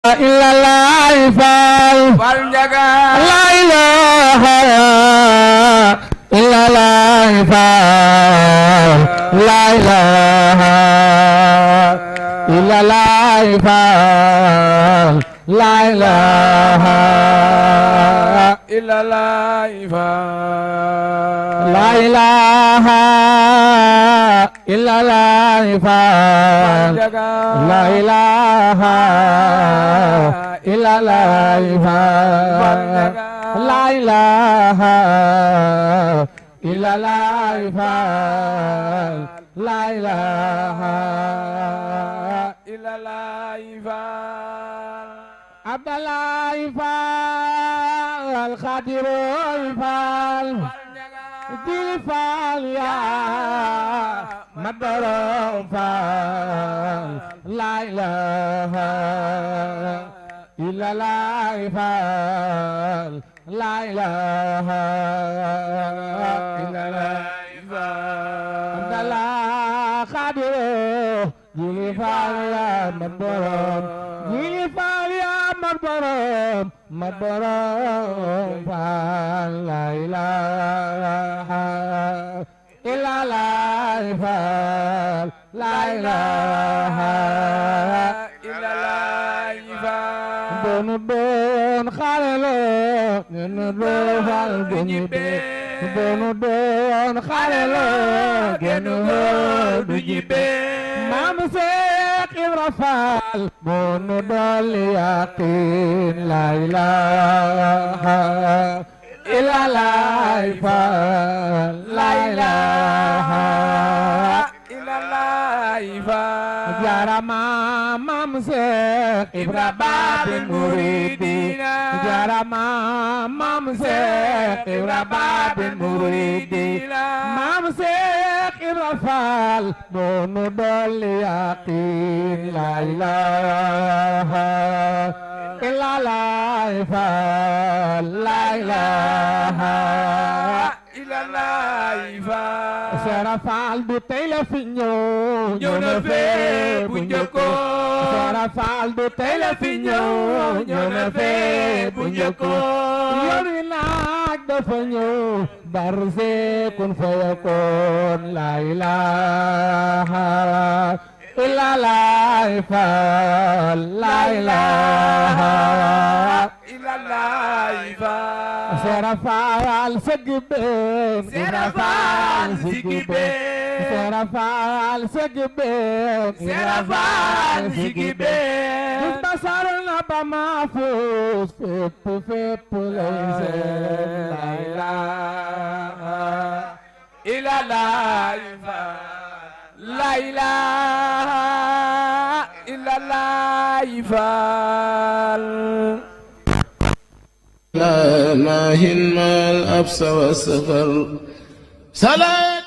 illallah fal njaga la ilaha illallah fal la ilaha illallah fal la ilaha illallah fal la ilaha illallah fal la ilaha illallah fal la ilaha illallah fal la ilaha illallah fal Abdallah fal Khadirul fal Dil fal ya Madara fal la ilaha illallah fal la ilaha illallah fal Abdallah Khadir Dil fal ya Madara Dil fal ya Madara fal la ilaha illallah fal la ilaha illallah fal donu don xalelo donu don fal donu don xalelo donu du jibe mam Seex Ibra Faal donu dol yaqin la ilaha illallah fal la ilaha illallah fal jarama mam Seex Ibra Babil Muridina jarama mam Seex Ibra Babil Muridina mam Seex Ibra Faal donu dol yaqin la ilaha illallah fal la ilaha illallah fal Sera Faal du tey la fi ñëw na fee bu njëkkoon Sera Faal du tey la fi ñëw na fee bu njëkkoon yoon wi naag dafa ñëw barse kun fayakoon la ilaha illallah fal la ilaha illallah fal Sera Faal sigibeen Sera Faal sigibeen Sera Faal sigibeen Sera Faal sigibeen dus basar na ba mahfuz fépp lay seen la ilaha illallah la ilaha illallah fal لا ماهن ما الأبس والسفر صلاة